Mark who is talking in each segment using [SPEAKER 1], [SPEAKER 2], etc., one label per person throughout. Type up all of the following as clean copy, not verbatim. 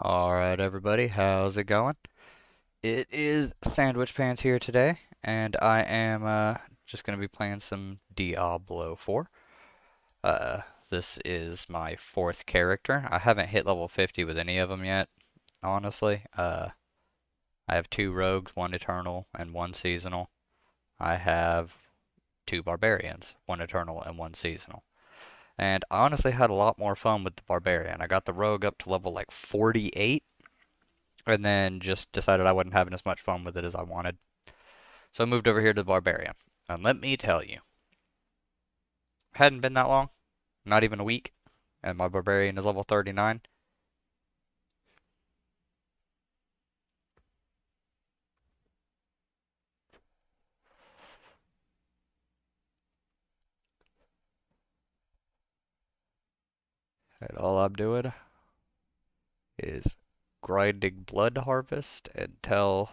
[SPEAKER 1] Alright, everybody, how's it going? It is Sandwich Pants here today, and I am just going to be playing some Diablo 4. Uh, this is my fourth character. I haven't hit level 50 with any of them yet, honestly. I have two rogues, one eternal and one seasonal. I have two barbarians, one eternal and one seasonal. And I honestly had a lot more fun with the Barbarian. I got the Rogue up to level like 48, and then just decided I wasn't having as much fun with it as I wanted. So I moved over here to the Barbarian. And let me tell you, hadn't been that long, not even a week, and my Barbarian is level 39. And all I'm doing is grinding blood harvest until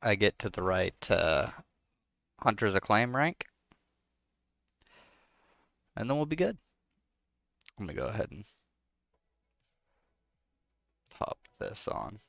[SPEAKER 1] I get to the right Hunter's Acclaim rank, and then we'll be good. Let me go ahead and pop this on.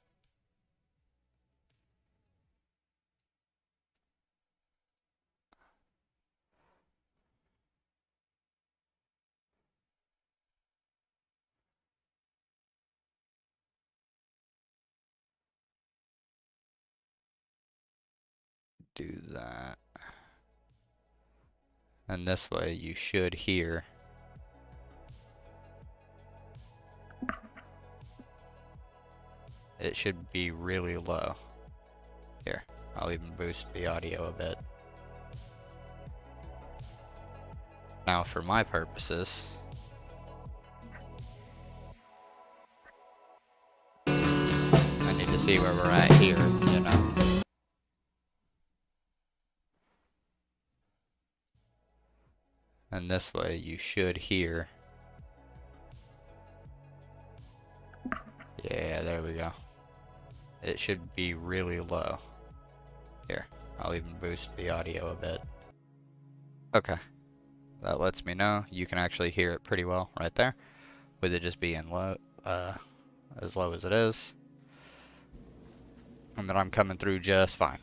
[SPEAKER 1] Do that. And this way you should hear it should be really low. Here, I'll even boost the audio a bit. Now for my purposes, I need to see where we're at here, you know. And this way you should hear. Yeah, there we go. It should be really low. Here, I'll even boost the audio a bit. Okay, that lets me know you can actually hear it pretty well right there, with it just being low, as low as it is. And then I'm coming through just fine.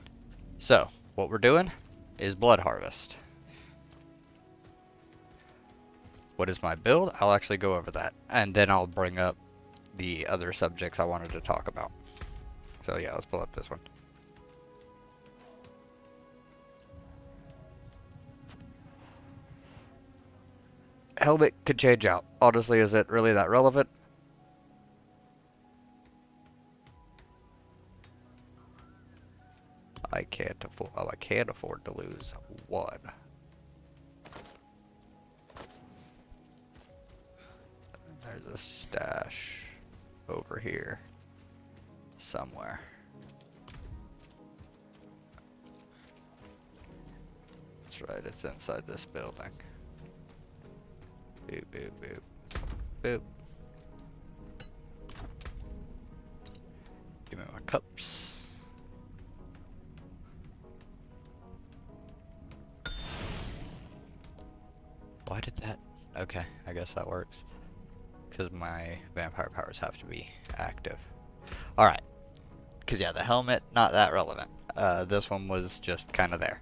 [SPEAKER 1] So, what we're doing is blood harvest. What is my build? I'll actually go over that, and then I'll bring up the other subjects I wanted to talk about. So yeah, let's pull up this one. Helmet could change out. Honestly, is it really that relevant? I can't afford. Oh, I can't afford to lose one. There's a stash over here somewhere. That's right, it's inside this building. Boop, boop, boop. Boop. Give me my cups. Why did that? Okay, I guess that works. Because my vampire powers have to be active. Alright. Because yeah, the helmet, not that relevant. This one was just kind of there.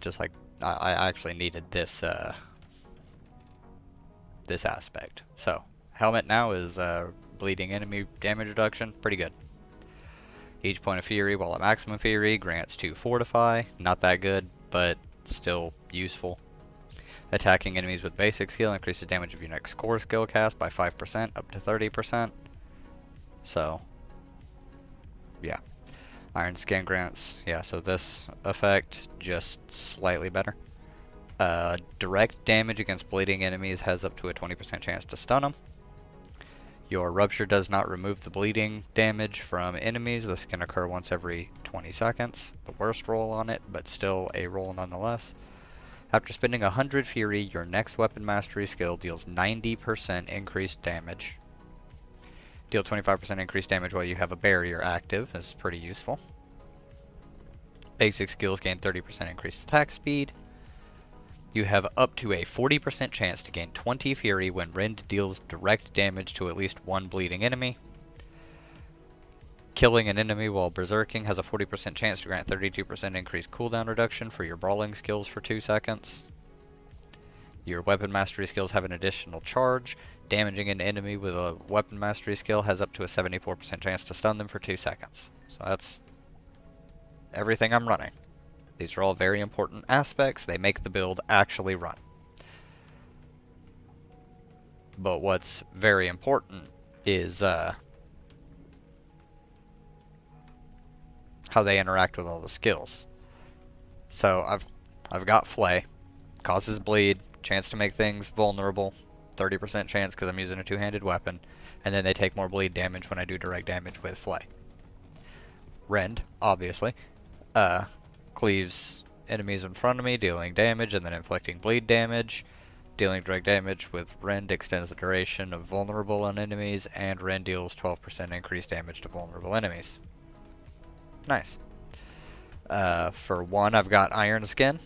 [SPEAKER 1] Just like, I actually needed this, this aspect. So, helmet now is bleeding enemy damage reduction. Pretty good. Each point of fury while at maximum fury grants 2 fortify. Not that good, but still useful. Attacking enemies with basic skill increases damage of your next core skill cast by 5% up to 30%. So, yeah. Iron Skin grants, yeah, so this effect just slightly better. Direct damage against bleeding enemies has up to a 20% chance to stun them. Your Rupture does not remove the bleeding damage from enemies. This can occur once every 20 seconds. The worst roll on it, but still a roll nonetheless. After spending 100 Fury, your next Weapon Mastery skill deals 90% increased damage. Deal 25% increased damage while you have a barrier active. This is pretty useful. Basic skills gain 30% increased attack speed. You have up to a 40% chance to gain 20 Fury when Rend deals direct damage to at least one bleeding enemy. Killing an enemy while berserking has a 40% chance to grant 32% increased cooldown reduction for your brawling skills for 2 seconds. Your weapon mastery skills have an additional charge. Damaging an enemy with a weapon mastery skill has up to a 74% chance to stun them for 2 seconds. So that's everything I'm running. These are all very important aspects. They make the build actually run. But what's very important is how they interact with all the skills. So I've got Flay, causes bleed, chance to make things vulnerable, 30% chance because I'm using a two-handed weapon, and then they take more bleed damage when I do direct damage with Flay. Rend, obviously, uh, cleaves enemies in front of me, dealing damage and then inflicting bleed damage. Dealing direct damage with Rend extends the duration of vulnerable on enemies, and Rend deals 12% increased damage to vulnerable enemies. Nice. For one, I've got Iron Skin,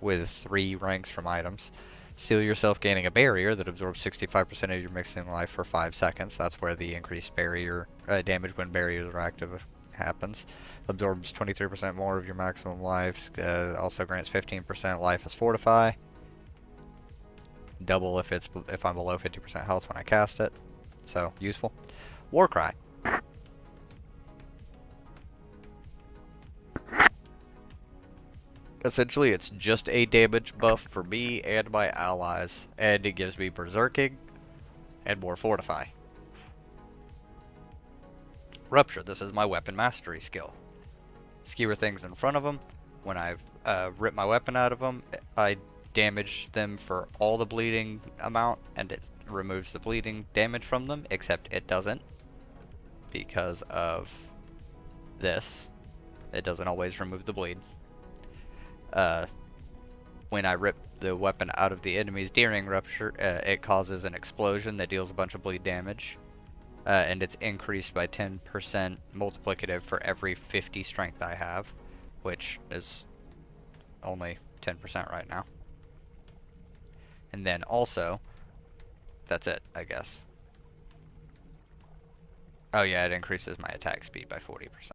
[SPEAKER 1] with 3 ranks from items. Seal yourself, gaining a barrier that absorbs 65% of your mixing life for 5 seconds. That's where the increased barrier damage when barriers are active happens. Absorbs 23% more of your maximum life. Also grants 15% life as Fortify. Double if I'm below 50% health when I cast it. So useful. Warcry. Essentially, it's just a damage buff for me and my allies, and it gives me Berserking and more Fortify. Rupture. This is my weapon mastery skill. Skewer things in front of them. When I rip my weapon out of them, I damage them for all the bleeding amount, and it removes the bleeding damage from them, except it doesn't because of this. It doesn't always remove the bleed. When I rip the weapon out of the enemies during Rupture, it causes an explosion that deals a bunch of bleed damage. And it's increased by 10% multiplicative for every 50 strength I have, which is only 10% right now. And then also, that's it, I guess. Oh yeah, it increases my attack speed by 40%.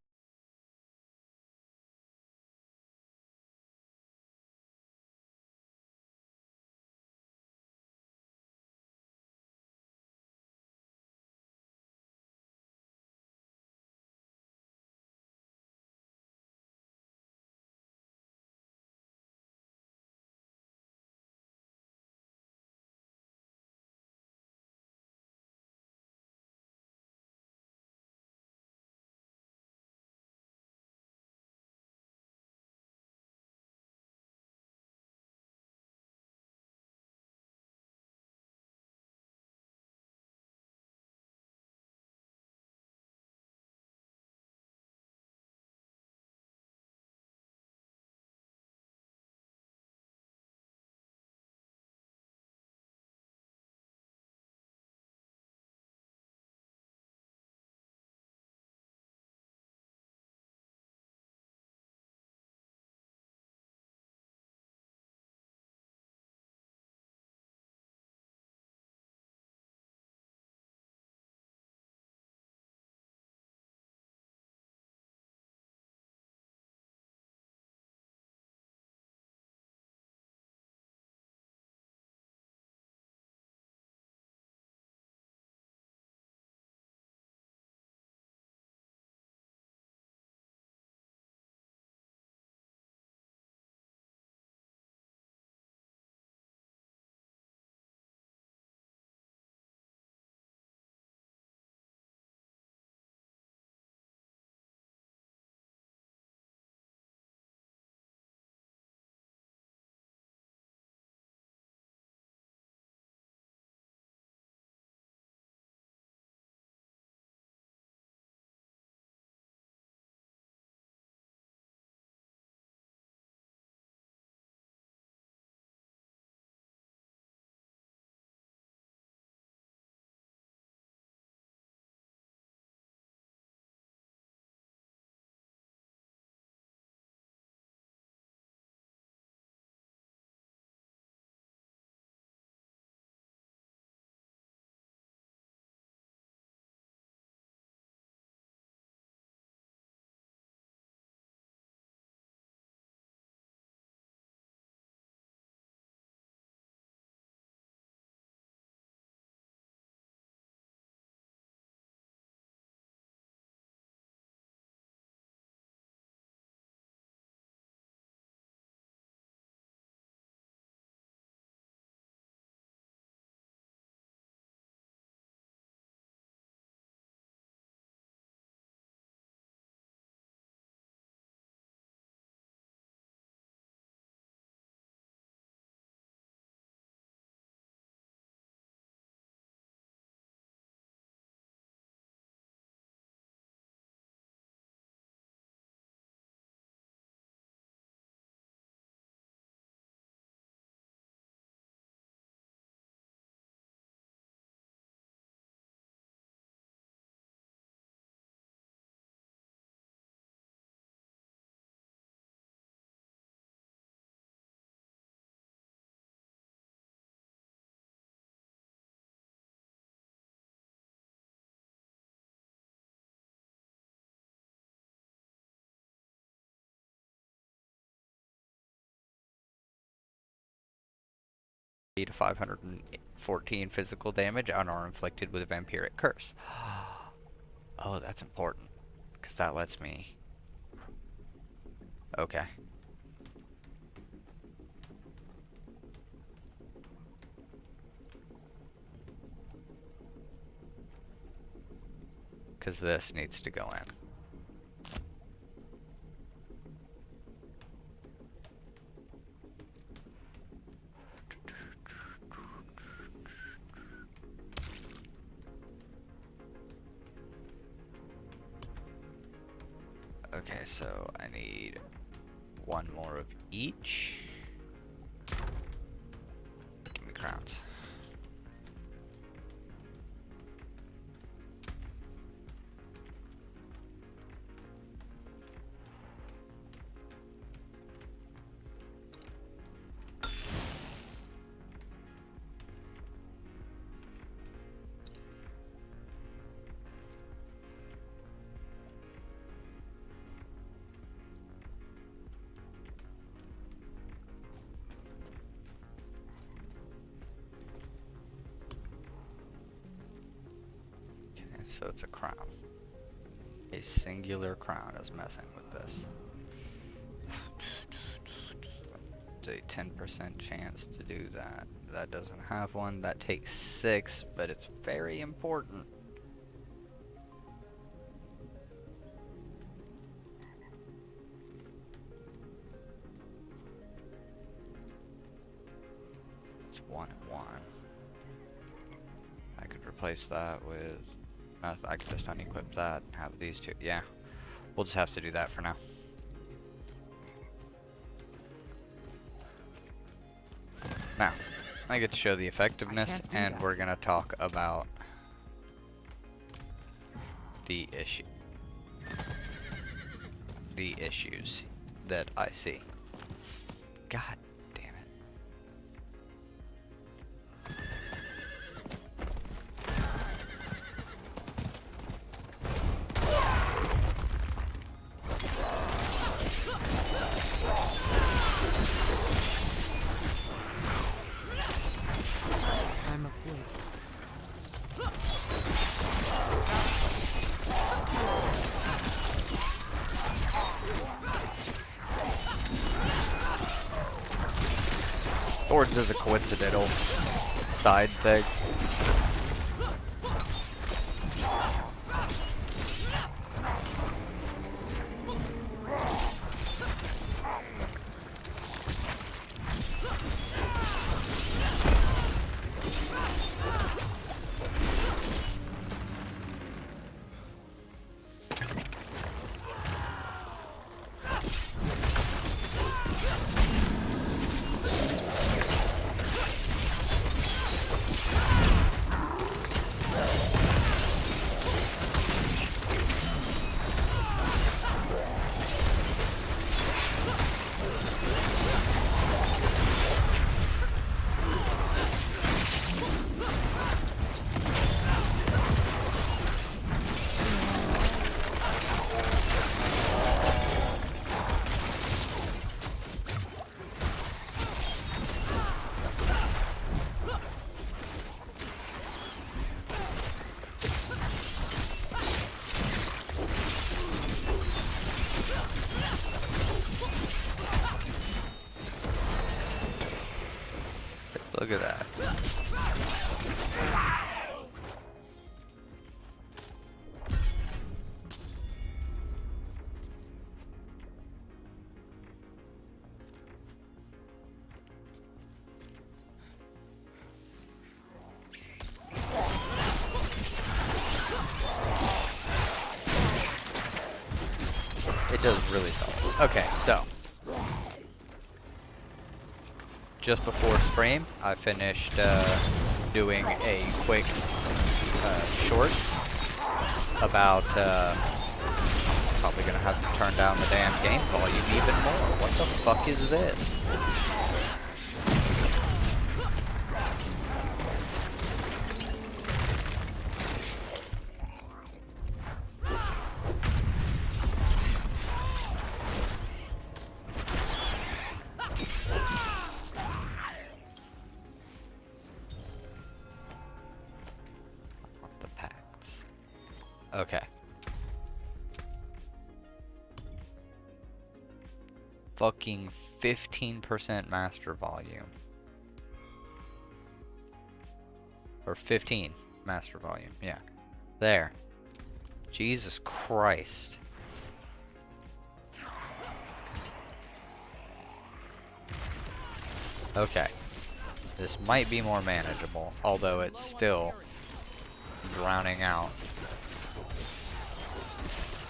[SPEAKER 1] to 514 physical damage and are inflicted with a vampiric curse. Oh, that's important, because that lets me... Okay. Because this needs to go in. Okay, so I need one more of each. Give me crowns. So it's a crown. A singular crown is messing with this. It's a 10% chance to do that. That doesn't have one. That takes 6, but it's very important. It's 1 and 1. I could replace that with... I could just unequip that and have these two. Yeah, we'll just have to do that for now. Now, I get to show the effectiveness, and we're going to talk about the issues that I see. God damn it.
[SPEAKER 2] I'm afraid.
[SPEAKER 1] Swords is a coincidental side thing. Look at that. It does really solid. Okay, so just before stream, I finished doing a quick short about probably gonna have to turn down the damn game volume even more. What the fuck is this? Okay. Fucking 15% master volume. Or 15 master volume, yeah. There. Jesus Christ. Okay. This might be more manageable, although it's still drowning out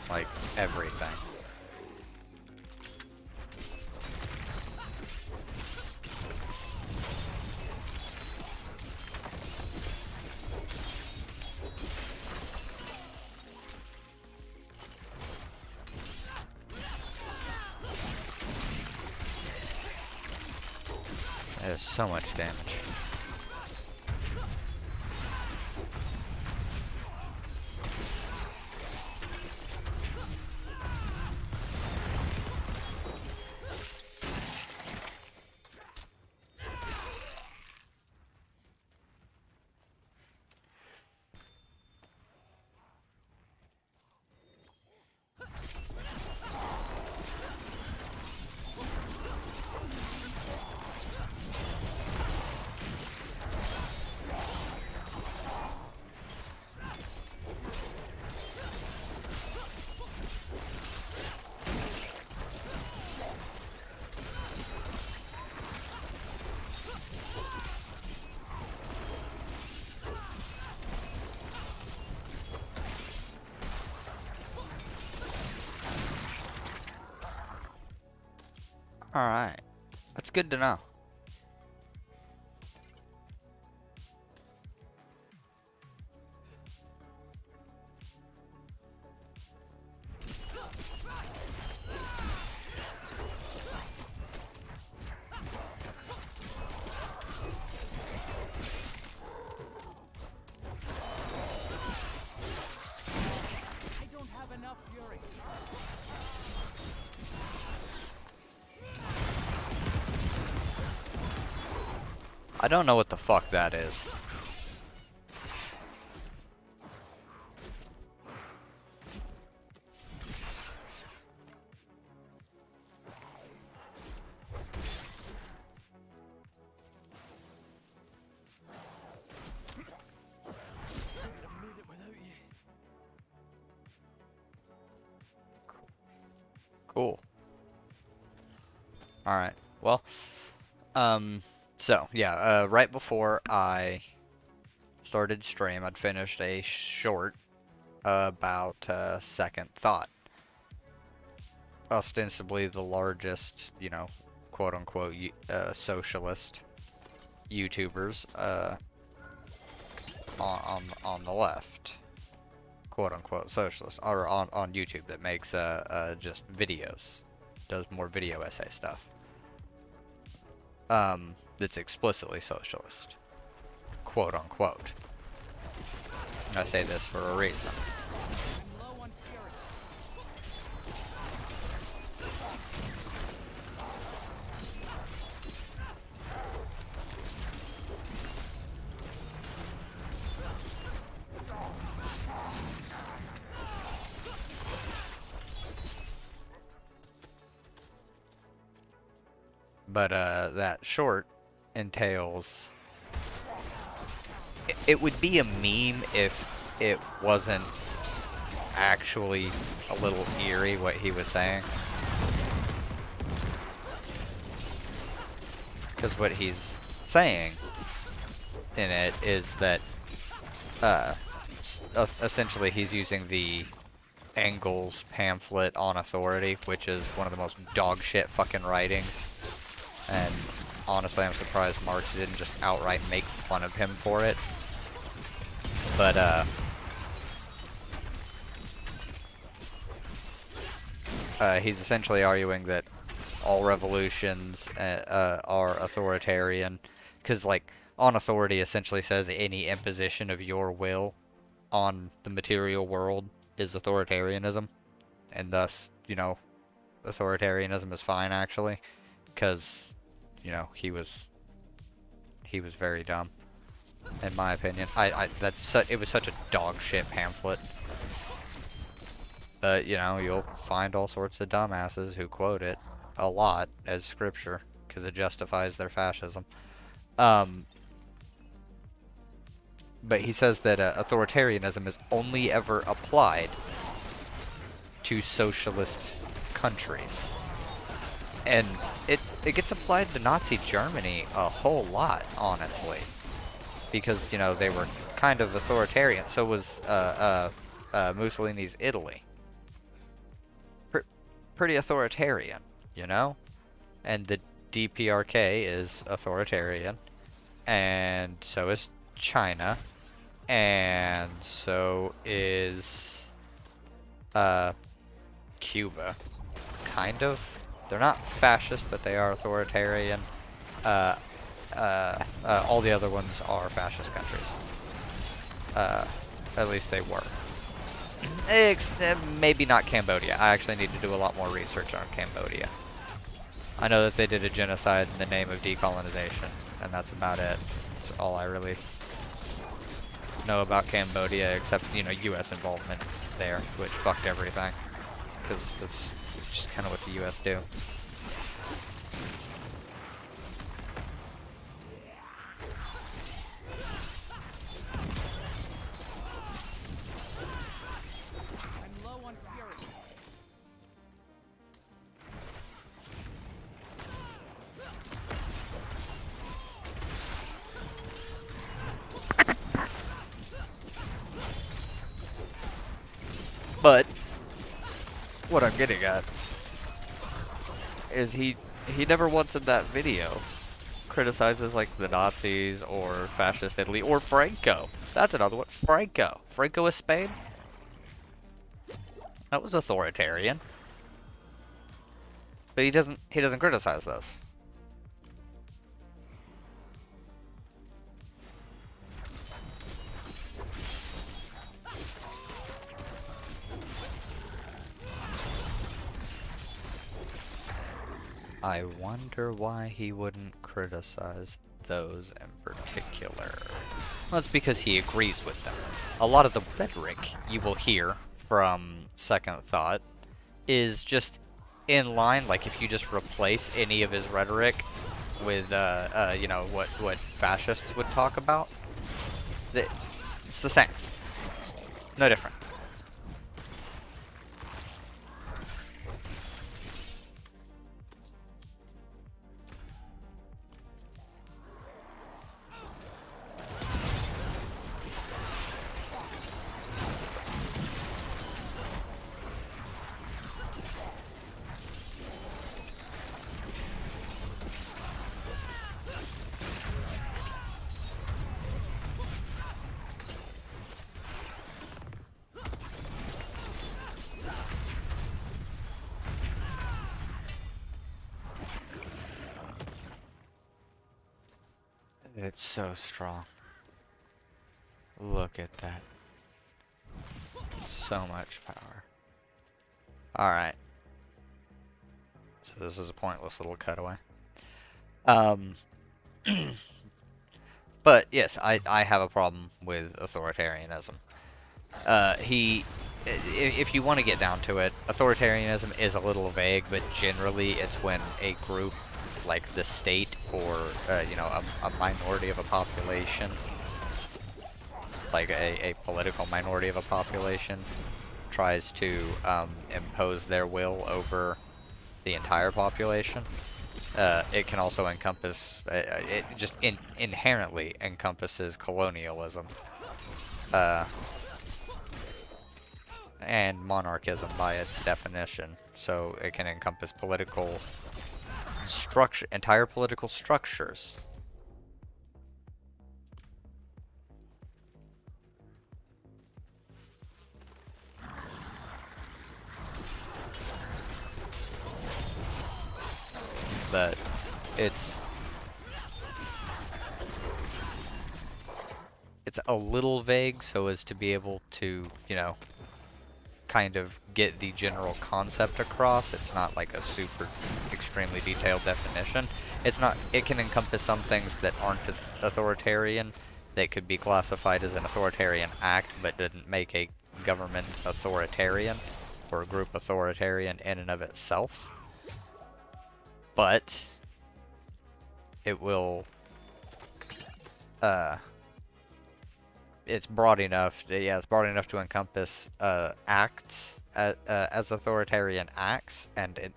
[SPEAKER 1] like everything. That is so much damage. Alright. That's good to know. I don't know what the fuck that is. Cool. Alright. Well, so, yeah, right before I started stream, I'd finished a short about Second Thought. Ostensibly the largest, you know, quote-unquote socialist YouTubers on the left. Quote-unquote socialist. Or on YouTube that makes just videos. Does more video essay stuff. That's explicitly socialist. Quote unquote. I say this for a reason. But that short entails. It would be a meme if it wasn't actually a little eerie what he was saying. Because what he's saying in it is that essentially he's using the Engels pamphlet on authority, which is one of the most dog shit fucking writings. And honestly, I'm surprised Marx didn't just outright make fun of him for it. But, he's essentially arguing that all revolutions are authoritarian. Because, like, on authority essentially says any imposition of your will on the material world is authoritarianism. And thus, you know, authoritarianism is fine, actually. Because, you know, he was very dumb, in my opinion. It was such a dog shit pamphlet. But, you'll find all sorts of dumbasses who quote it a lot as scripture because it justifies their fascism. Um, but he says that authoritarianism is only ever applied to socialist countries. And it gets applied to Nazi Germany a whole lot, honestly. Because, they were kind of authoritarian. So was Mussolini's Italy. Pretty authoritarian, And the DPRK is authoritarian. And so is China. And so is Cuba. Kind of. They're not fascist, but they are authoritarian. All the other ones are fascist countries. At least they were. Maybe not Cambodia. I actually need to do a lot more research on Cambodia. I know that they did a genocide in the name of decolonization, and that's about it. That's all I really know about Cambodia, except, U.S. involvement there, which fucked everything. Because that's just kind of what the U.S. do. But what I'm getting at is he never once in that video criticizes like the Nazis or fascist Italy or Franco. That's another one. Franco of Spain. That was authoritarian. But he doesn't criticize those. I wonder why he wouldn't criticize those in particular. Well, it's because he agrees with them. A lot of the rhetoric you will hear from Second Thought is just in line, like if you just replace any of his rhetoric with, what fascists would talk about, it's the same. No different. It's so strong. Look at that. So much power. Alright. So this is a pointless little cutaway. But yes, I have a problem with authoritarianism. If you want to get down to it, authoritarianism is a little vague, but generally it's when a group like the state or, a minority of a population, like a political minority of a population, tries to impose their will over the entire population. It can also encompass, it just inherently encompasses colonialism. And monarchism by its definition. So it can encompass political structure, entire political structures. But it's a little vague so as to be able to, kind of get the general concept across. It's not like a super extremely detailed definition. It can encompass some things that aren't authoritarian, that could be classified as an authoritarian act, but didn't make a government authoritarian. or a group authoritarian in and of itself, but it will, it's broad enough, yeah, it's broad enough to encompass acts as authoritarian acts and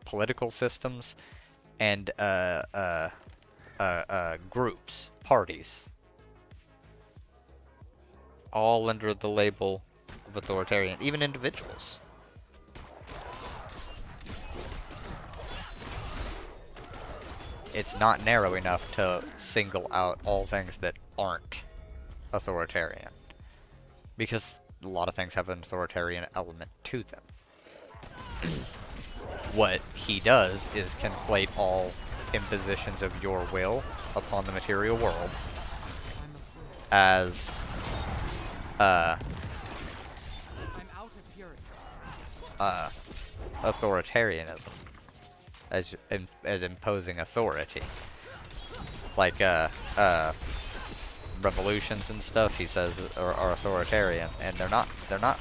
[SPEAKER 1] political systems and groups, parties, all under the label of authoritarian, even individuals. It's not narrow enough to single out all things that aren't authoritarian, because a lot of things have an authoritarian element to them. What he does is conflate all impositions of your will upon the material world as authoritarianism, as imposing authority, like revolutions and stuff. He says are authoritarian, and they're not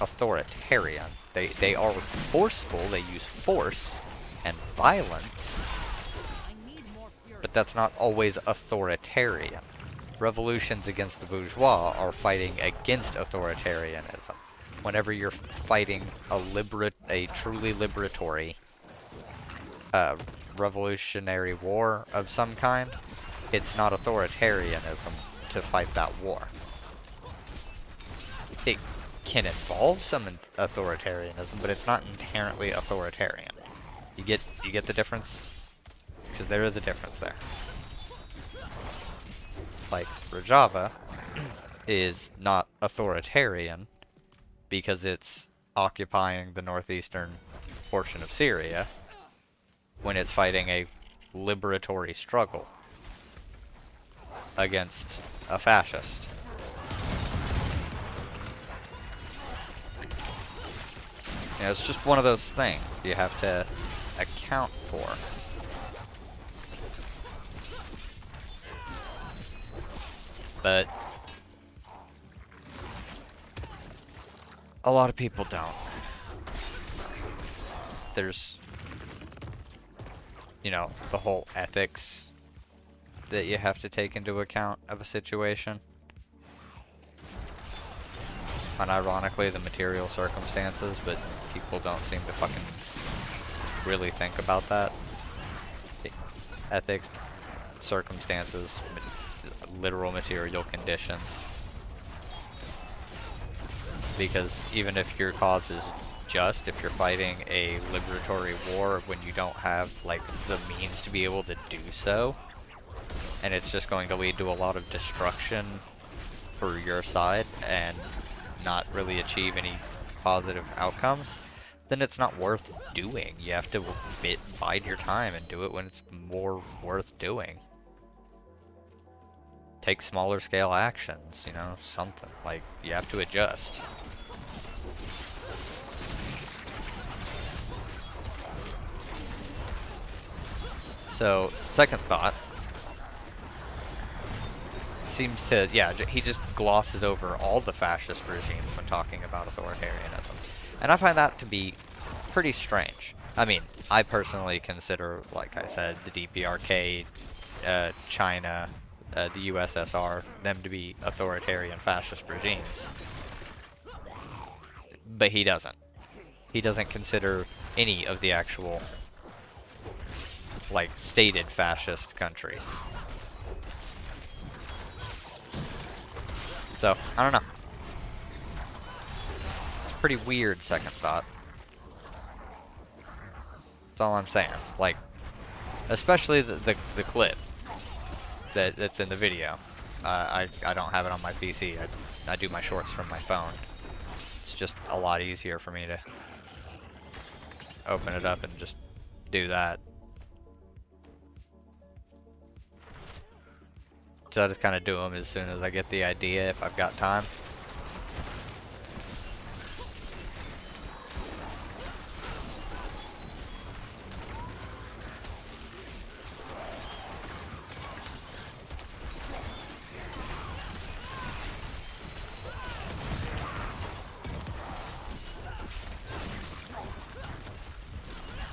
[SPEAKER 1] authoritarian. They are forceful. They use force and violence, but that's not always authoritarian. Revolutions against the bourgeois are fighting against authoritarianism. Whenever you're fighting a truly liberatory revolutionary war of some kind, it's not authoritarianism to fight that war. It can involve some authoritarianism, but it's not inherently authoritarian. You get the difference? Because there is a difference there. Like, Rojava is not authoritarian because it's occupying the northeastern portion of Syria when it's fighting a liberatory struggle against a fascist. You know, it's just one of those things you have to account for. But a lot of people don't. There's, you know, the whole ethics that you have to take into account of a situation. Unironically, the material circumstances, but people don't seem to fucking really think about that. Ethics, circumstances, literal material conditions. Because even if your cause is just, if you're fighting a liberatory war when you don't have, like, the means to be able to do so, and it's just going to lead to a lot of destruction for your side and not really achieve any positive outcomes, then it's not worth doing. You have to bide your time and do it when it's more worth doing. Take smaller scale actions, you know, something. Like, you have to adjust. So, second thought, seems to, yeah, he just glosses over all the fascist regimes when talking about authoritarianism. And I find that to be pretty strange. I mean, I personally consider, like I said, the DPRK, China, the USSR, them to be authoritarian fascist regimes. But he doesn't. He doesn't consider any of the actual, like, stated fascist countries. So, I don't know. It's a pretty weird second thought. That's all I'm saying. Like, especially the clip that's in the video. I don't have it on my PC. I do my shorts from my phone. It's just a lot easier for me to open it up and just do that. So I just kind of do them as soon as I get the idea, if I've got time.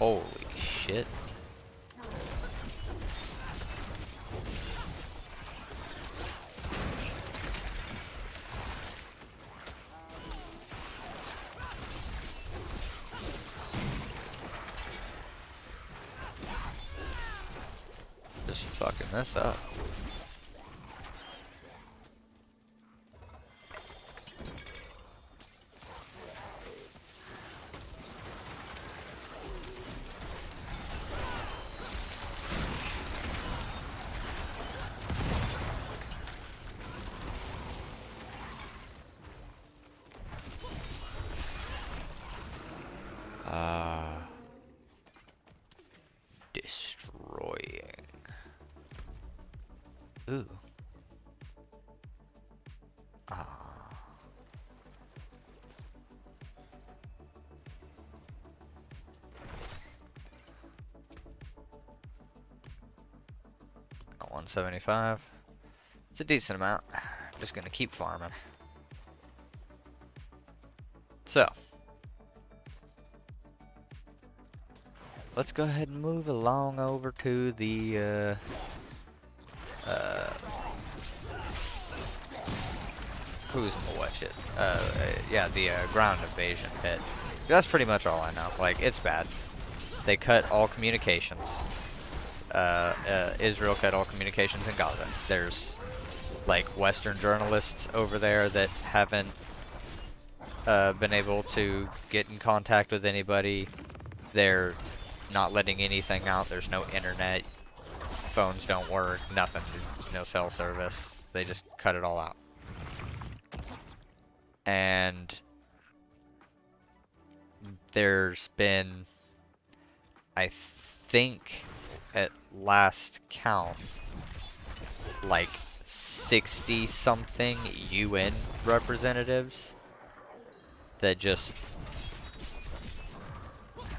[SPEAKER 1] Holy shit. Just fucking this up. Destroying. Ooh. Ah. Got 175. It's a decent amount. Just gonna keep farming. So. Let's go ahead and move along over to the, who's what shit? Yeah, the, ground invasion pit. That's pretty much all I know. Like, it's bad. They cut all communications. Israel cut all communications in Gaza. There's, like, Western journalists over there that haven't, been able to get in contact with anybody. They're not letting anything out. There's no internet. Phones don't work. Nothing. No cell service. They just cut it all out. And there's been, I think, at last count, like 60-something UN representatives that just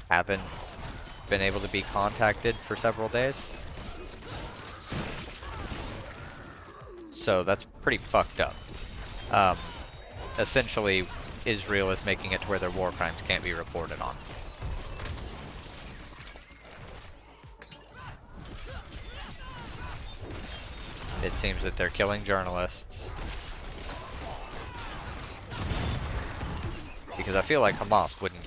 [SPEAKER 1] haven't been able to be contacted for several days. So that's pretty fucked up. Essentially, Israel is making it to where their war crimes can't be reported on. It seems that they're killing journalists. Because I feel like Hamas wouldn't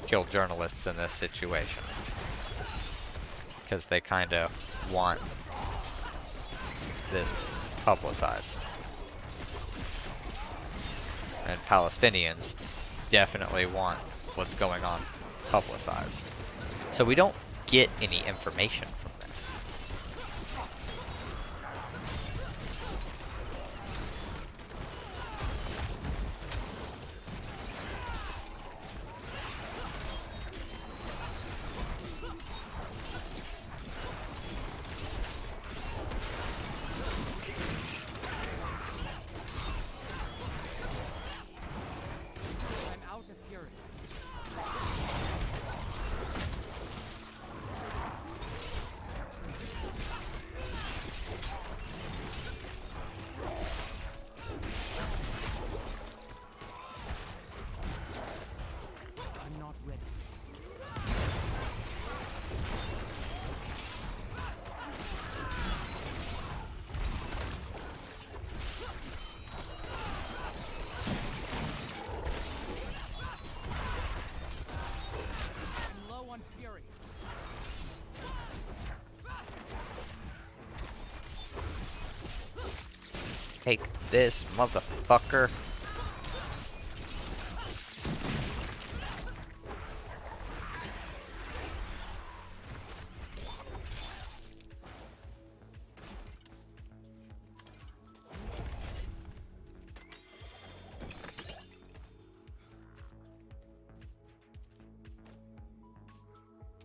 [SPEAKER 1] kill journalists in this situation. Because they kind of want this publicized. And Palestinians definitely want what's going on publicized. So we don't get any information from this. Take this, motherfucker.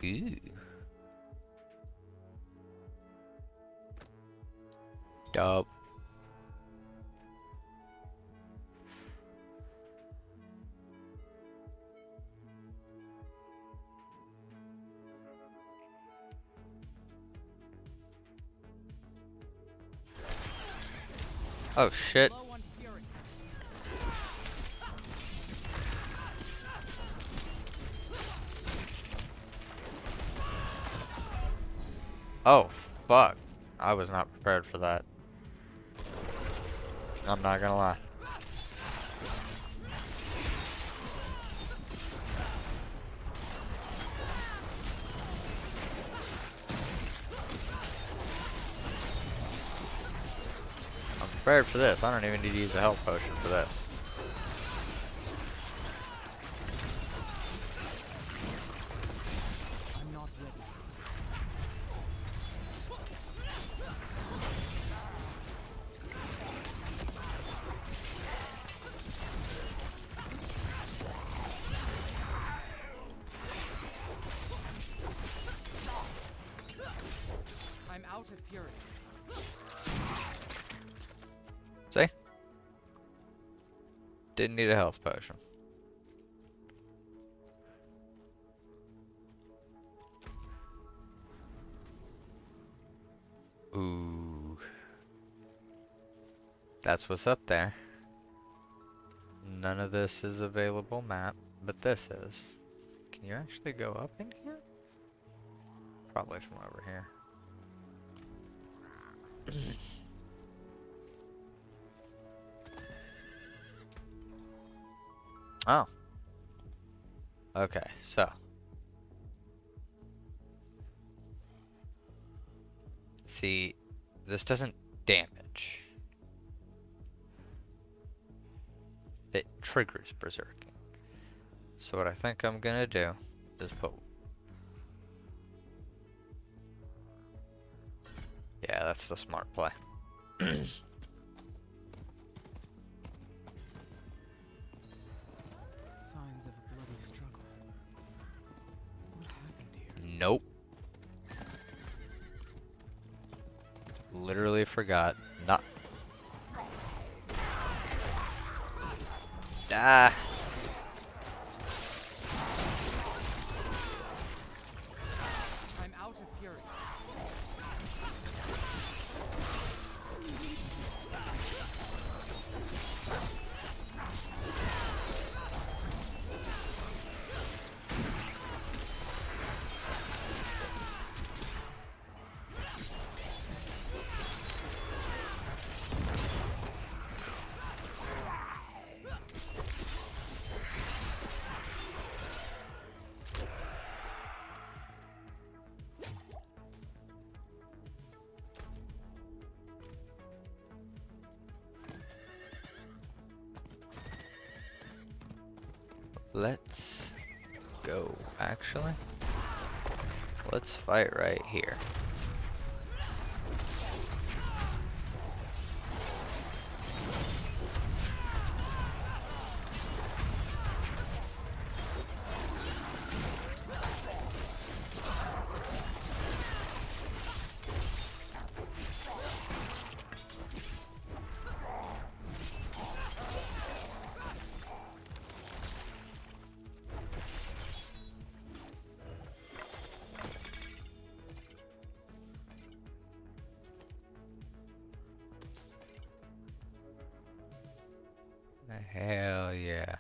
[SPEAKER 1] Ooh. Dope. Oh shit. Oh, fuck. I was not prepared for that. I'm not gonna lie. I'm prepared for this. I don't even need to use a health potion for this.
[SPEAKER 2] I'm not ready. I'm out of fury.
[SPEAKER 1] See? Didn't need a health potion. Ooh. That's what's up there. None of this is available map, but this is. Can you actually go up in here? Probably from over here. Oh. Okay, so. See, this doesn't damage. It triggers berserking. So what I think I'm gonna do is put... Yeah, that's the smart play.
[SPEAKER 2] Signs of a bloody struggle. What happened here?
[SPEAKER 1] Nope. Literally forgot. Not. Ah.
[SPEAKER 2] I'm out of fury.
[SPEAKER 1] Let's go, actually. Let's fight right here. Hell yeah.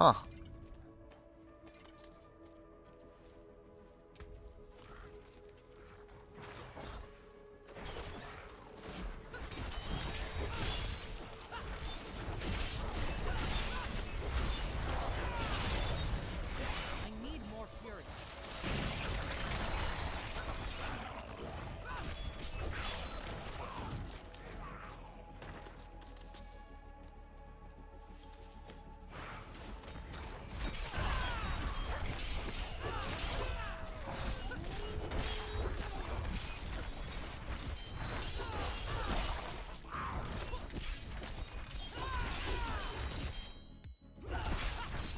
[SPEAKER 1] Huh.
[SPEAKER 2] I need more fury.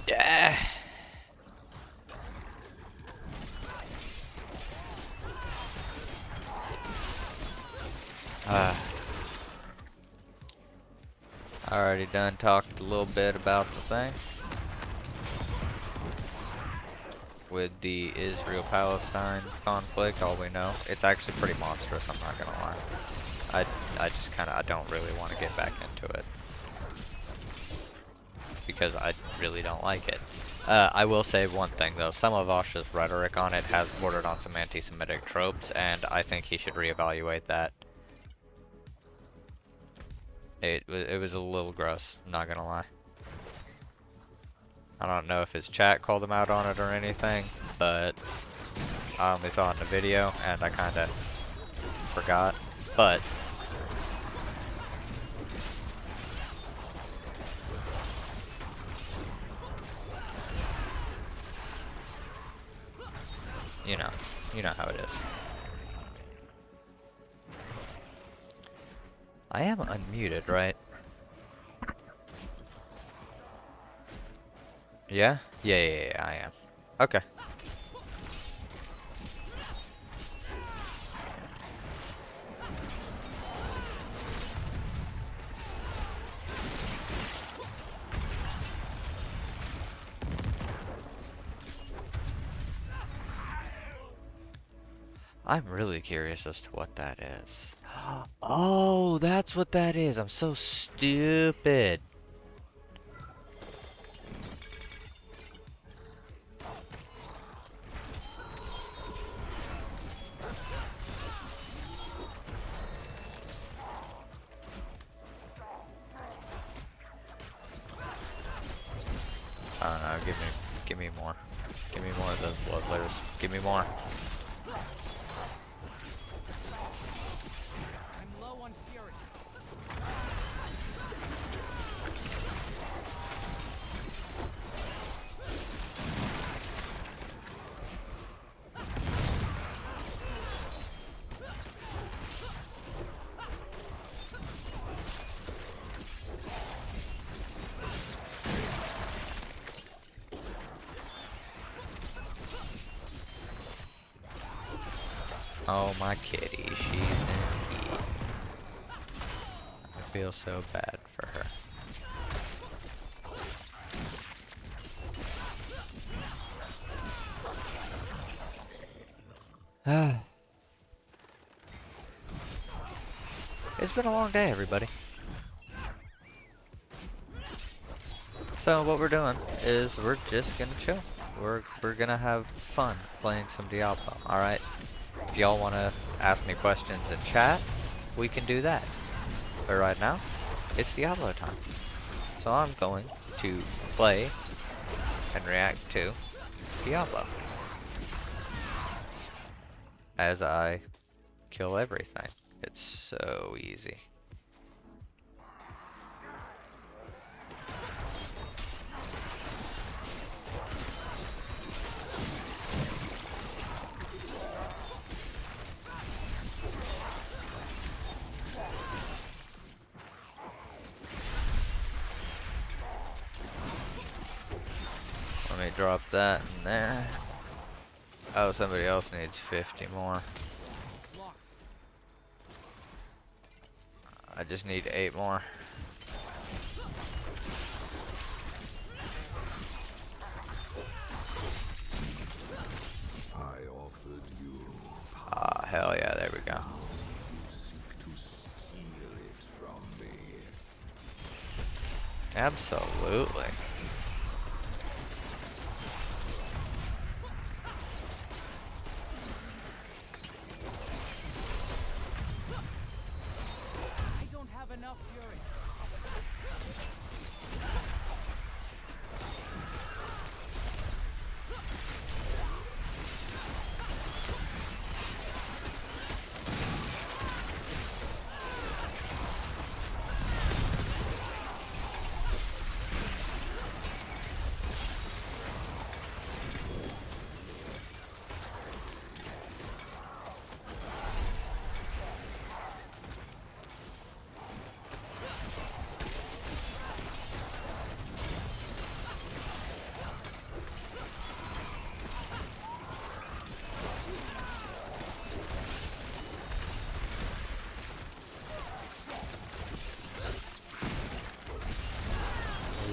[SPEAKER 1] Yeah. Uh, I already done talked a little bit about the thing with the Israel-Palestine conflict. All we know, it's actually pretty monstrous. I'm not gonna lie. I just kind of I don't really want to get back into it because I really don't like it. I will say one thing though. Some of Asha's rhetoric on it has bordered on some anti-Semitic tropes, and I think he should reevaluate that. It was a little gross. I'm not gonna lie. I don't know if his chat called him out on it or anything, but I only saw it in the video and I kind of forgot. But you know, you know how it is. I am unmuted, right? Yeah? Yeah, I am. Okay. I'm really curious as to what that is. Oh, that's what that is. I'm so stupid. I don't know, give me more. Give me more of those blood layers. Give me more.
[SPEAKER 2] I'm low on fury.
[SPEAKER 1] Oh, my kitty, she's in heat. I feel so bad for her. It's been a long day, everybody. So what we're doing is we're just gonna chill. We're gonna have fun playing some Diablo. All right. If y'all wanna ask me questions in chat, we can do that. But right now, it's Diablo time. So I'm going to play and react to Diablo as I kill everything. It's so easy. Let me drop that in there. Oh, somebody else needs 50 more.
[SPEAKER 2] Locked.
[SPEAKER 1] I just need 8 more.
[SPEAKER 3] I offered you
[SPEAKER 1] Ah, hell yeah, there we go.
[SPEAKER 3] to steal it from me.
[SPEAKER 1] Absolutely.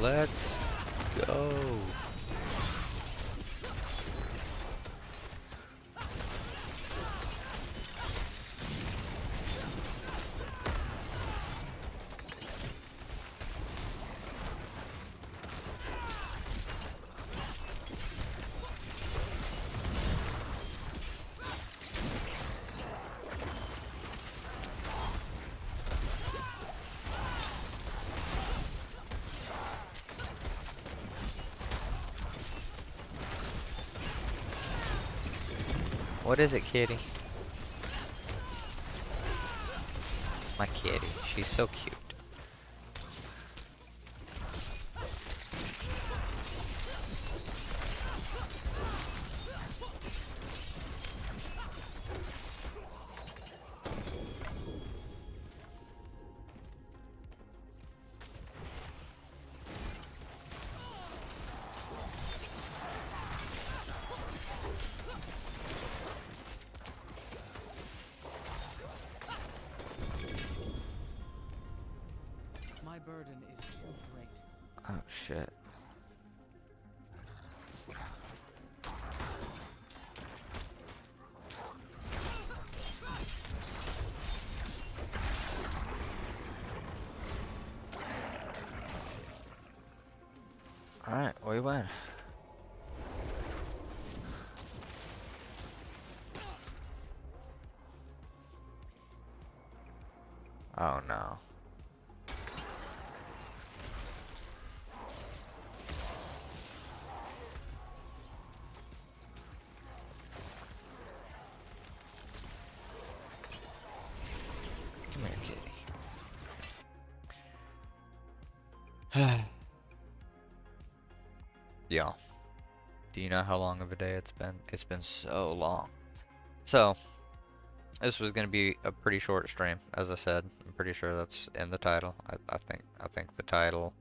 [SPEAKER 1] Let's go. What is it, kitty? My kitty. She's so cute.
[SPEAKER 2] My burden is too great.
[SPEAKER 1] Oh shit. Alright, we win. Oh no. Come here, kitty. Y'all, do you know how long of a day it's been? It's been so long. So, this was gonna be a pretty short stream, as I said. I'm pretty sure that's in the title. I think the title.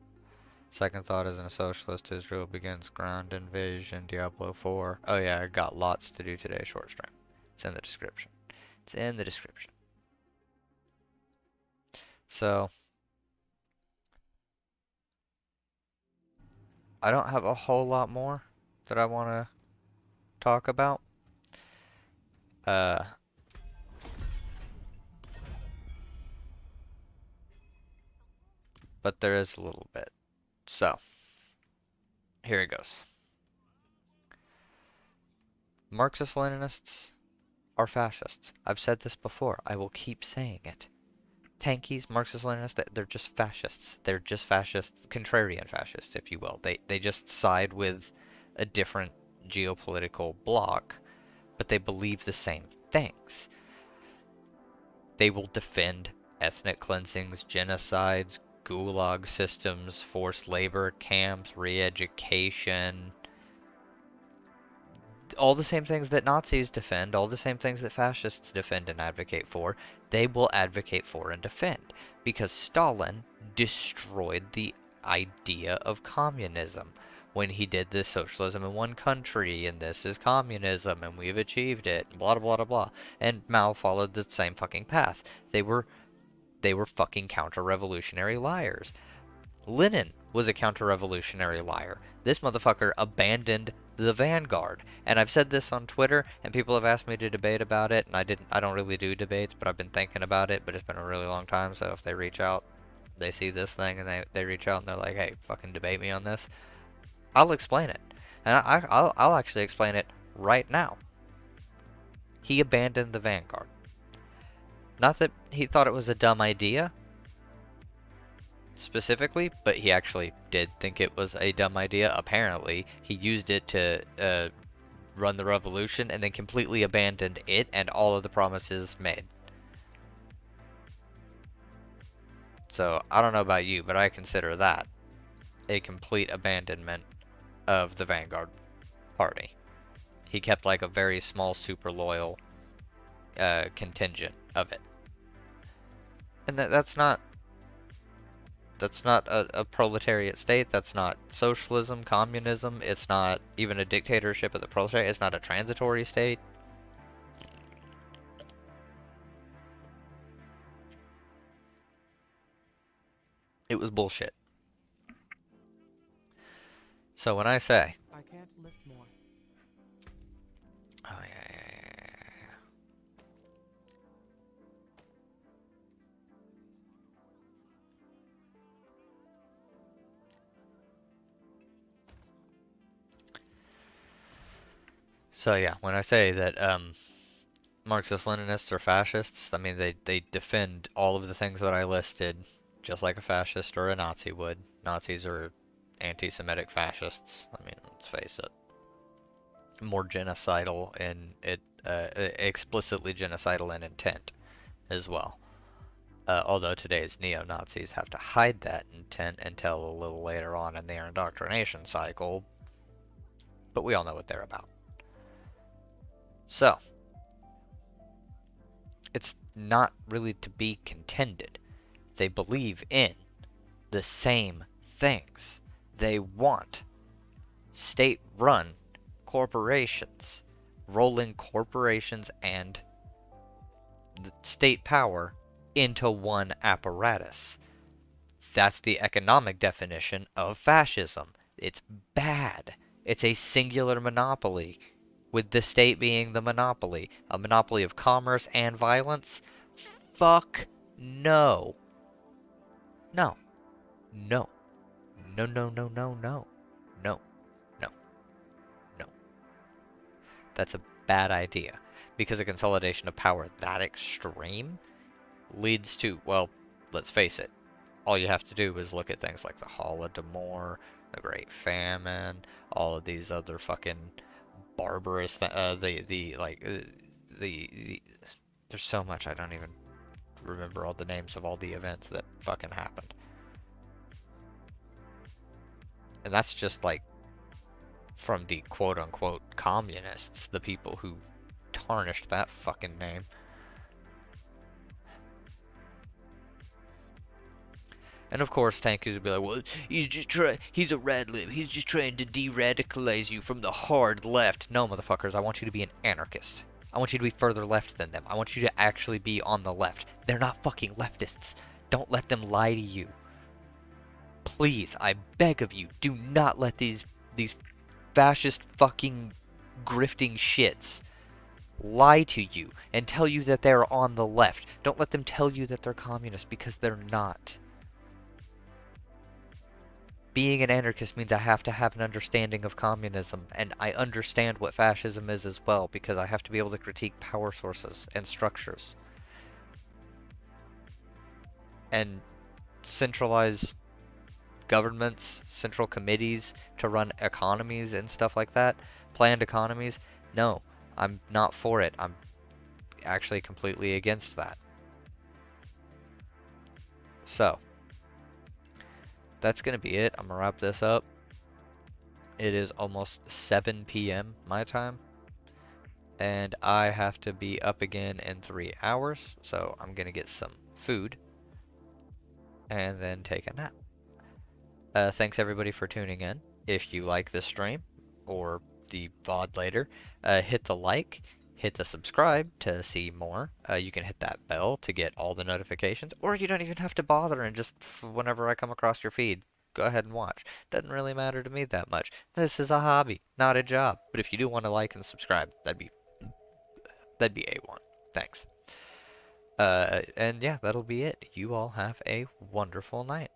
[SPEAKER 1] Second thought is in a socialist Israel begins ground invasion, Diablo 4. Oh yeah, I got lots to do today, short stream. It's in the description. It's in the description. So, I don't have a whole lot more that I want to talk about. Uh, but there is a little bit. So, here it goes. Marxist-Leninists are fascists. I've said this before. I will keep saying it. Tankies, Marxist-Leninists, they're just fascists. They're just fascists, contrarian fascists, if you will. They just side with a different geopolitical bloc, but they believe the same things. They will defend ethnic cleansings, genocides, gulag systems, forced labor camps, re-education, all the same things that Nazis defend, all the same things that fascists defend and advocate for, they will advocate for and defend. Because Stalin destroyed the idea of communism when he did this socialism in one country, and this is communism, and we've achieved it, blah blah blah blah. And Mao followed the same fucking path. They were fucking counter-revolutionary liars. Lenin was a counter-revolutionary liar. This motherfucker abandoned the vanguard. And I've said this on Twitter, and people have asked me to debate about it, and I don't really do debates, but I've been thinking about it, but it's been a really long time, so if they reach out, they see this thing, and they reach out, and they're like, hey, fucking debate me on this, I'll explain it. And I'll actually explain it right now. He abandoned the vanguard. Not that he thought it was a dumb idea, specifically, but he actually did think it was a dumb idea. Apparently, he used it to run the revolution and then completely abandoned it and all of the promises made. So, I don't know about you, but I consider that a complete abandonment of the Vanguard Party. He kept like a very small, super loyal contingent of it. And that's not a proletariat state. That's not socialism, communism. It's not even a dictatorship of the proletariat. It's not a transitory state. It was bullshit. So when I say,
[SPEAKER 2] I can't lift more.
[SPEAKER 1] oh yeah. So yeah, when I say that Marxist-Leninists are fascists, I mean they defend all of the things that I listed, just like a fascist or a Nazi would. Nazis are anti-Semitic fascists. I mean, let's face it, more genocidal and explicitly genocidal in intent as well. Although today's neo-Nazis have to hide that intent until a little later on in their indoctrination cycle, but we all know what they're about. So, it's not really to be contended. They believe in the same things. They want state run corporations, rolling corporations and state power into one apparatus. That's the economic definition of fascism. It's bad. It's a singular monopoly, with the state being the monopoly. A monopoly of commerce and violence? Fuck no. No. No. No, no, no, no, no. No. No. No. That's a bad idea. Because a consolidation of power that extreme leads to, well, let's face it, all you have to do is look at things like the Holodomor, the Great Famine, all of these other fucking barbarous, the, there's so much I don't even remember all the names of all the events that fucking happened. And that's just like from the quote unquote communists, the people who tarnished that fucking name. And of course, tankers would be like, well, he's a red lib. He's just trying to de-radicalize you from the hard left. No, motherfuckers, I want you to be an anarchist. I want you to be further left than them. I want you to actually be on the left. They're not fucking leftists. Don't let them lie to you. Please, I beg of you, do not let these fascist fucking grifting shits lie to you and tell you that they're on the left. Don't let them tell you that they're communist, because they're not. Being an anarchist means I have to have an understanding of communism, and I understand what fascism is as well, because I have to be able to critique power sources and structures and centralized governments, central committees to run economies and stuff like that, planned economies. No, I'm not for it. I'm actually completely against that. So, that's going to be it. I'm going to wrap this up. It is almost 7 p.m. my time, and I have to be up again in 3 hours, so I'm going to get some food and then take a nap. Thanks everybody for tuning in. If you like this stream or the VOD later, hit the like, hit the subscribe to see more. You can hit that bell to get all the notifications, or you don't even have to bother, and just whenever I come across your feed, go ahead and watch. Doesn't really matter to me that much. This is a hobby, not a job. But if you do want to like and subscribe, that'd be A1. Thanks. And yeah, that'll be it. You all have a wonderful night.